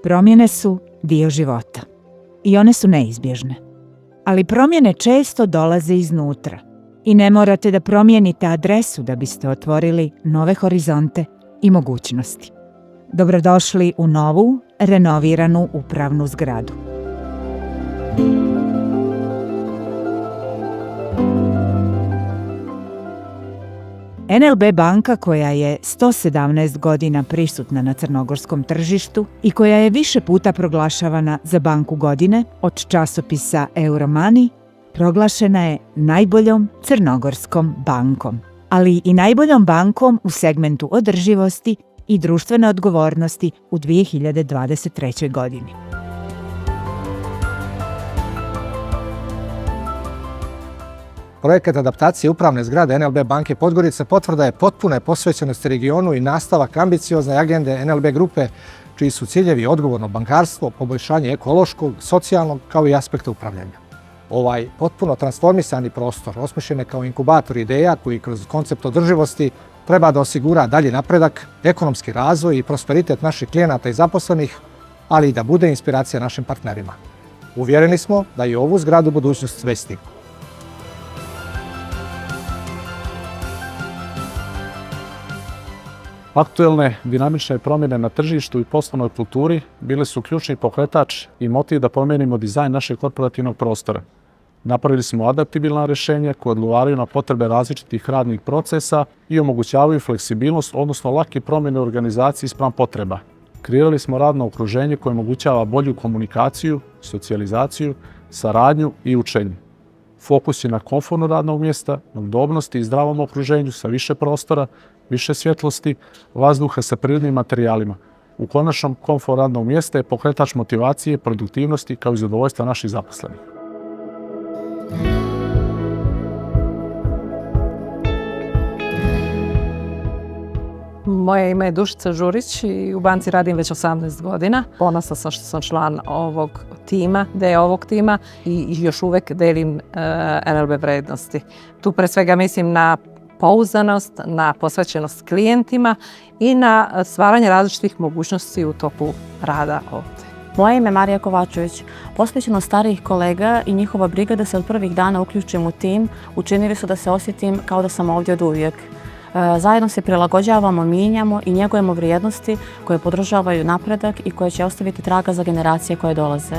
Promjene su dio života i one su neizbježne. Ali promjene često dolaze iznutra i ne morate da promijenite adresu da biste otvorili nove horizonte i mogućnosti. Dobrodošli u novu, renoviranu upravnu zgradu. NLB banka, koja je 117 godina prisutna na crnogorskom tržištu i koja je više puta proglašavana za banku godine od časopisa Euromoney, proglašena je najboljom crnogorskom bankom, ali i najboljom bankom u segmentu održivosti i društvene odgovornosti u 2023. godini. Projekat adaptacije upravne zgrade NLB banke Podgorica potvrda je potpune posvećenosti regionu i nastavak ambiciozne agende NLB grupe, čiji su ciljevi odgovorno bankarstvo, poboljšanje ekološkog, socijalnog kao i aspekta upravljanja. Ovaj potpuno transformisani prostor osmišljen je kao inkubator ideja koji kroz koncept održivosti treba da osigura dalji napredak, ekonomski razvoj i prosperitet naših klijenata i zaposlenih, ali i da bude inspiracija našim partnerima. Uvjereni smo da i ovu zgradu budućnost već stigne. Aktuelne dinamične promjene na tržištu i poslovnoj kulturi bili su ključni pokretač i motiv da promijenimo dizajn našeg korporativnog prostora. Napravili smo adaptibilna rješenja koja odgovaraju na potrebe različitih radnih procesa i omogućavaju fleksibilnost, odnosno lake promjene u organizaciji spram potreba. Kreirali smo radno okruženje koje omogućava bolju komunikaciju, socijalizaciju, saradnju i učenje. Fokus je na komfornu radnog mjesta, na udobnosti i zdravom okruženju sa više prostora, više svjetlosti, vazduha sa prirodnim materijalima. U konačnom, komfor radnog mjesta je pokretač motivacije, produktivnosti kao i zadovoljstva naših zaposlenih. Moje ime je Dušica Žurić i u banci radim već 18 godina. Ponosna sam što sam član ovog tima, deo ovog tima i još uvek delim NLB vrednosti. Tu pre svega mislim na pouzdanost, na posvećenost klijentima i na stvaranje različitih mogućnosti u toku rada ovdje. Moje ime je Marija Kovačević. Posvećenost starijih kolega i njihova briga da se od prvih dana uključim u tim učinili su da se osjetim kao da sam ovdje od uvijek. Zajedno se prilagođavamo, mijenjamo i njegujemo vrijednosti koje podržavaju napredak i koje će ostaviti traga za generacije koje dolaze.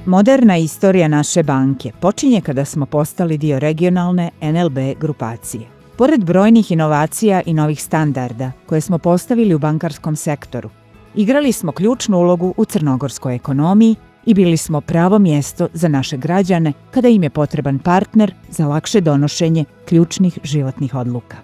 Moderna istorija naše banke počinje kada smo postali dio regionalne NLB grupacije. Pored brojnih inovacija i novih standarda koje smo postavili u bankarskom sektoru, igrali smo ključnu ulogu u crnogorskoj ekonomiji i bili smo pravo mjesto za naše građane kada im je potreban partner za lakše donošenje ključnih životnih odluka.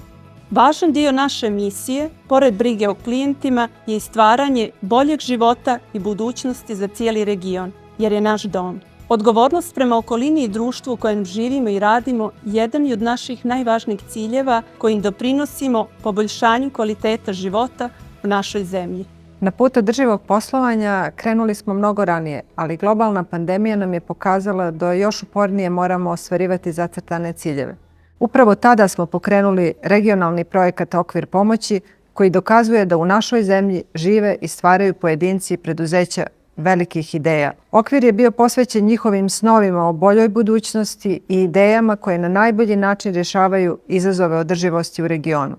Važan dio naše misije, pored brige o klijentima, je i stvaranje boljeg života i budućnosti za cijeli region, jer je naš dom. Odgovornost prema okolini i društvu u kojem živimo i radimo jedan je od naših najvažnijih ciljeva kojim doprinosimo poboljšanju kvaliteta života u našoj zemlji. Na put održivog poslovanja krenuli smo mnogo ranije, ali globalna pandemija nam je pokazala da još upornije moramo ostvarivati zacrtane ciljeve. Upravo tada smo pokrenuli regionalni projekat Okvir pomoći koji dokazuje da u našoj zemlji žive i stvaraju pojedinci i preduzeća velikih ideja. Okvir je bio posvećen njihovim snovima o boljoj budućnosti i idejama koje na najbolji način rješavaju izazove održivosti u regionu.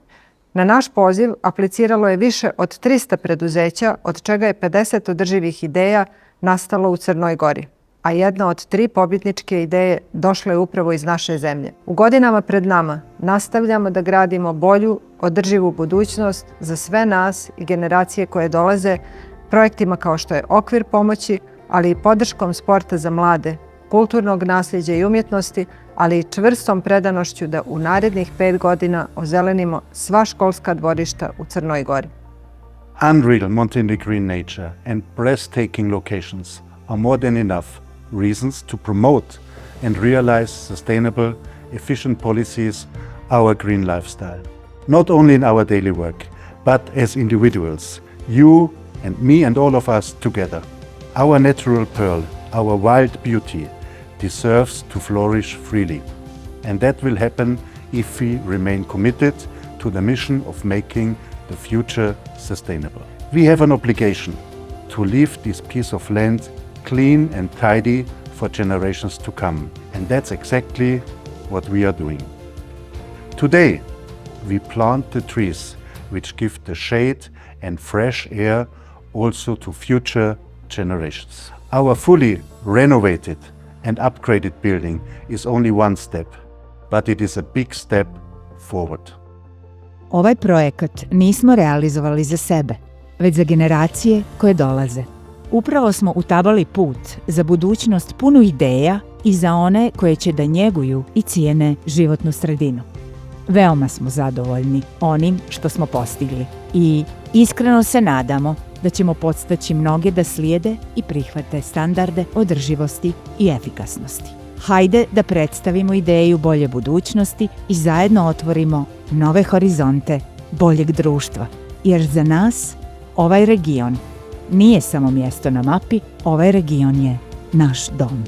Na naš poziv apliciralo je više od 300 preduzeća, od čega je 50 održivih ideja nastalo u Crnoj Gori, a jedna od 3 pobjedničke ideje došla je upravo iz naše zemlje. U godinama pred nama nastavljamo da gradimo bolju, održivu budućnost za sve nas i generacije koje dolaze projektima kao što je Okvir pomoći, ali i podrškom sporta za mlade, kulturnog nasljeđa i umjetnosti, ali i čvrstom predanošću da u narednih 5 godina ozelenimo sva školska dvorišta u Crnoj Gori. Unreal Montenegrin nature and breathtaking locations are more than enough reasons to promote and realize sustainable, efficient policies, our green lifestyle. Not only in our daily work, but as individuals, you and me and all of us together. Our natural pearl, our wild beauty, deserves to flourish freely. And that will happen if we remain committed to the mission of making the future sustainable. We have an obligation to leave this piece of land clean and tidy for generations to come. And that's exactly what we are doing. Today, we plant the trees which give the shade and fresh air also to future generations. Our fully renovated and upgraded building is only one step, but it is a big step forward. Ovaj projekat nismo realizovali za sebe, već za generacije koje dolaze. Upravo smo utabali put za budućnost punu ideja i za one koje će da njeguju i cijene životnu sredinu. Veoma smo zadovoljni onim što smo postigli i iskreno se nadamo da ćemo podstaći mnoge da slijede i prihvate standarde održivosti i efikasnosti. Hajde da predstavimo ideju bolje budućnosti i zajedno otvorimo nove horizonte boljeg društva, jer za nas ovaj region nije samo mjesto na mapi, ovaj region je naš dom.